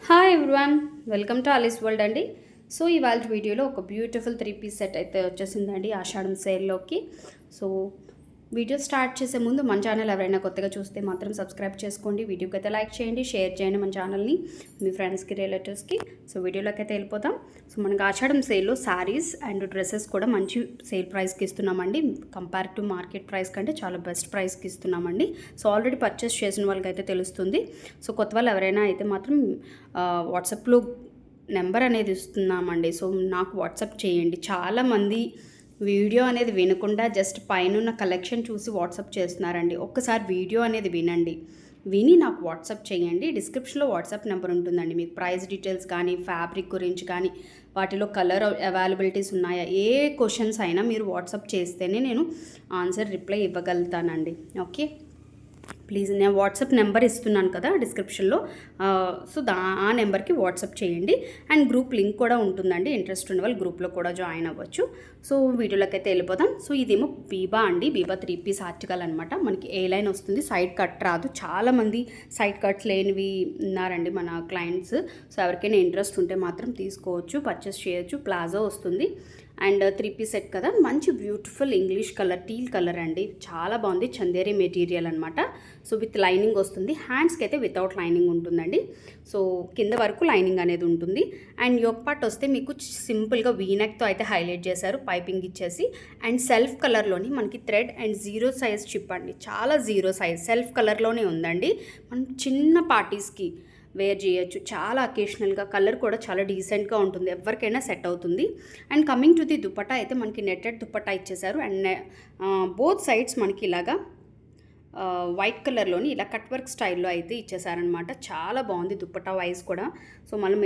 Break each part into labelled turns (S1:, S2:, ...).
S1: Hi everyone, welcome to Alice world అండి. So ఇవాళ వీడియోలో ఒక బ్యూటిఫుల్ 3 పీస్ సెట్ అయితే వచ్చేసిందండి ఆషాఢం సేల్లోకి. సో వీడియో స్టార్ట్ చేసే ముందు మన ఛానల్ ఎవరైనా కొత్తగా చూస్తే మాత్రం సబ్స్క్రైబ్ చేసుకోండి, వీడియోకి అయితే లైక్ చేయండి, షేర్ చేయండి మన ఛానల్ని మీ ఫ్రెండ్స్కి, రిలేటివ్స్కి. సో వీడియోలోకి అయితే వెళ్ళిపోతాం. సో మనకు ఆషాఢం సేల్లో శారీస్ అండ్ డ్రెస్సెస్ కూడా మంచి సేల్ ప్రైస్కి ఇస్తున్నామండి. కంపేర్ టు మార్కెట్ ప్రైస్ కంటే చాలా బెస్ట్ ప్రైస్కి ఇస్తున్నామండి. సో ఆల్రెడీ పర్చేస్ చేసిన వాళ్ళకి అయితే తెలుస్తుంది. సో కొత్త వాళ్ళు ఎవరైనా అయితే మాత్రం వాట్సాప్లో నెంబర్ అనేది ఇస్తున్నామండి. సో నాకు వాట్సాప్ చేయండి. చాలామంది వీడియో అనేది వినకుండా జస్ట్ పైన కలెక్షన్ చూసి వాట్సాప్ చేస్తున్నారండి. ఒక్కసారి వీడియో అనేది వినండి, విని నాకు వాట్సాప్ చేయండి. డిస్క్రిప్షన్లో వాట్సాప్ నెంబర్ ఉంటుందండి. మీకు ప్రైస్ డీటెయిల్స్ కానీ, ఫ్యాబ్రిక్ గురించి కానీ, వాటిలో కలర్ అవైలబిలిటీస్ ఉన్నాయా, ఏ క్వశ్చన్స్ అయినా మీరు వాట్సాప్ చేస్తేనే నేను ఆన్సర్ రిప్లై ఇవ్వగలుగుతానండి. ఓకే, ప్లీజ్ నేను వాట్సాప్ నెంబర్ ఇస్తున్నాను కదా డిస్క్రిప్షన్లో. సో ఆ నెంబర్కి వాట్సాప్ చేయండి. అండ్ గ్రూప్ లింక్ కూడా ఉంటుందండి. ఇంట్రెస్ట్ ఉన్న వాళ్ళు గ్రూప్లో కూడా జాయిన్ అవ్వచ్చు. సో వీడియోలోకి అయితే వెళ్ళిపోదాం. సో ఇదేమో బీబా అండి. బీబా 3 పీస్ ఆర్టికల్ అనమాట. మనకి ఏ లైన్ వస్తుంది, సైడ్ కట్ రాదు. చాలామంది సైడ్ కట్స్ లేనివి ఉన్నారండి మన క్లయింట్స్. సో ఎవరికైనా ఇంట్రెస్ట్ ఉంటే మాత్రం తీసుకోవచ్చు, పర్చేస్ చేయొచ్చు. ప్లాజో వస్తుంది అండ్ 3 పీస్ సెట్ కదా, మంచి beautiful English colour, teal colour అండి. చాలా బాగుంది. చందేరి మెటీరియల్ అనమాట. సో విత్ లైనింగ్ వస్తుంది. హ్యాండ్స్కి అయితే వితౌట్ లైనింగ్ ఉంటుందండి. సో కింద వరకు లైనింగ్ అనేది ఉంటుంది. అండ్ యోక్ పార్ట్ వస్తే మీకు సింపుల్గా వీనెక్తో అయితే హైలైట్ చేశారు, పైపింగ్ ఇచ్చేసి. అండ్ సెల్ఫ్ కలర్లోని మనకి థ్రెడ్ అండ్ 0 సైజ్ చిప్ అండి. చాలా 0 సైజ్ సెల్ఫ్ కలర్లోనే ఉందండి. మనం చిన్న పార్టీస్కి వేర్ చేయొచ్చు. చాలా అకేషనల్గా, కలర్ కూడా చాలా డీసెంట్గా ఉంటుంది, ఎవరికైనా సెట్ అవుతుంది. And coming to the dupatta అయితే మనకి నెట్టెడ్ దుపట్టా ఇచ్చేసారు. అండ్ బోత్ సైడ్స్ మనకి ఇలాగా వైట్ కలర్లోని ఇలా కట్ వర్క్ స్టైల్లో అయితే ఇచ్చేసారనమాట. చాలా బాగుంది దుప్పట్టా వైజ్ కూడా. సో మనం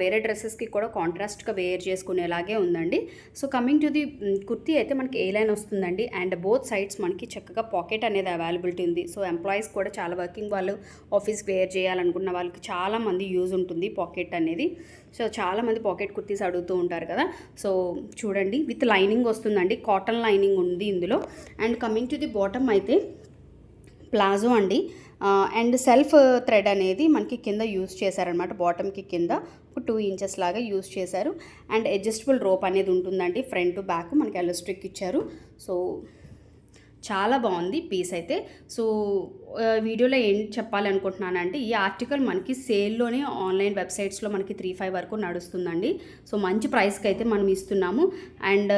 S1: వేరే డ్రెస్సెస్కి కూడా కాంట్రాస్ట్గా వేర్ చేసుకునేలాగే ఉందండి. So coming to the kurti అయితే మనకి ఏ లైన్ వస్తుందండి. అండ్ బోత్ సైడ్స్ మనకి చక్కగా పాకెట్ అనేది అవైలబిలిటీ ఉంది. సో ఎంప్లాయీస్ కూడా, చాలా వర్కింగ్ వాళ్ళు, ఆఫీస్కి వేర్ చేయాలనుకున్న వాళ్ళకి చాలామంది యూజ్ ఉంటుంది పాకెట్ అనేది. సో చాలామంది పాకెట్ కుర్తీస్ అడుగుతూ ఉంటారు కదా. సో చూడండి, విత్ లైనింగ్ వస్తుందండి. కాటన్ లైనింగ్ ఉంది ఇందులో. And coming to the bottom అయితే ప్లాజో అండి. అండ్ సెల్ఫ్ థ్రెడ్ అనేది మనకి కింద యూజ్ చేశారనమాట. బాటమ్కి కింద ఒక 2 ఇంచెస్ లాగా యూజ్ చేశారు. అండ్ అడ్జస్టబుల్ రోప్ అనేది ఉంటుందండి. ఫ్రంట్ టు బ్యాక్ మనకి ఎలాస్టిక్ ఇచ్చారు. సో చాలా బాగుంది పీస్ అయితే. సో వీడియోలో ఏం చెప్పాలనుకుంటున్నానంటే, ఈ ఆర్టికల్ మనకి సేల్లోనే ఆన్లైన్ వెబ్సైట్స్లో మనకి 3-5 వరకు నడుస్తుందండి. సో మంచి ప్రైస్కి అయితే మనం ఇస్తున్నాము. అండ్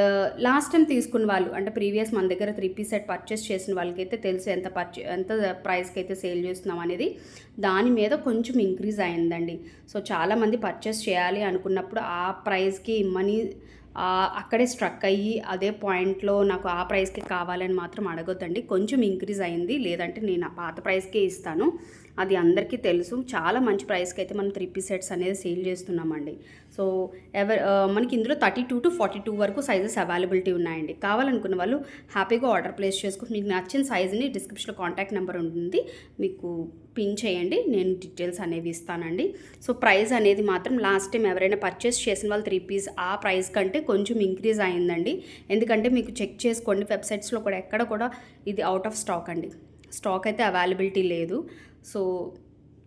S1: లాస్ట్ టైం తీసుకున్న వాళ్ళు, అంటే ప్రీవియస్ మన దగ్గర 3 పీస్ సెట్ పర్చేస్ చేసిన వాళ్ళకైతే తెలుసు ఎంత ప్రైస్కి అయితే సేల్ చేస్తున్నాం అనేది. దాని మీద కొంచెం ఇంక్రీజ్ అయిందండి. సో చాలామంది పర్చేస్ చేయాలి అనుకున్నప్పుడు ఆ ప్రైస్కి మనీ అక్కడే స్ట్రక్ అయ్యి అదే పాయింట్లో నాకు ఆ ప్రైస్కి కావాలని మాత్రం అడగొద్దండి. కొంచెం ఇంక్రీజ్ అయింది, లేదంటే నేను ఆ పాత ప్రైస్కే ఇస్తాను. అది అందరికీ తెలుసు. చాలా మంచి ప్రైస్కి అయితే మనం 3 పీస్ సెట్స్ అనేది సేల్ చేస్తున్నామండి. సో మనకి ఇందులో 32 to 42 వరకు సైజెస్ అవైలబిలిటీ ఉన్నాయండి. కావాలనుకున్న వాళ్ళు హ్యాపీగా ఆర్డర్ ప్లేస్ చేసుకుని మీకు నచ్చిన సైజుని డిస్క్రిప్షన్లో కాంటాక్ట్ నెంబర్ ఉంటుంది, మీకు పిన్ చేయండి, నేను డీటెయిల్స్ అనేవి ఇస్తానండి. సో ప్రైస్ అనేది మాత్రం లాస్ట్ టైం ఎవరైనా పర్చేస్ చేసిన వాళ్ళు 3 పీస్ ఆ ప్రైస్ కంటే కొంచెం ఇంక్రీజ్ అయిందండి. ఎందుకంటే మీకు చెక్ చేసుకోండి, వెబ్సైట్స్లో కూడా ఎక్కడ కూడా ఇది అవుట్ ఆఫ్ స్టాక్ అండి. స్టాక్ అయితే అవైలబిలిటీ లేదు. సో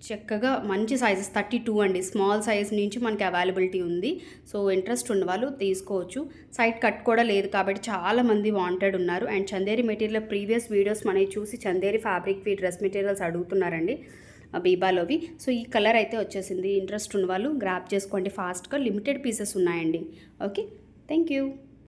S1: చక్కగా మంచి సైజెస్ 32 అండి. స్మాల్ సైజ్ నుంచి మనకి అవైలబిలిటీ ఉంది. సో ఇంట్రెస్ట్ ఉన్న వాళ్ళు తీసుకోవచ్చు. సైడ్ కట్ కూడా లేదు కాబట్టి చాలామంది వాంటెడ్ ఉన్నారు. And Chanderi material previous videos మనకి చూసి చందేరి ఫ్యాబ్రిక్వి డ్రెస్ మెటీరియల్స్ అడుగుతున్నారండి బీబాలోవి. సో ఈ కలర్ అయితే వచ్చేసింది. ఇంట్రెస్ట్ ఉన్న వాళ్ళు గ్రాప్ చేసుకోండి ఫాస్ట్గా. లిమిటెడ్ పీసెస్ ఉన్నాయండి. Okay, thank you.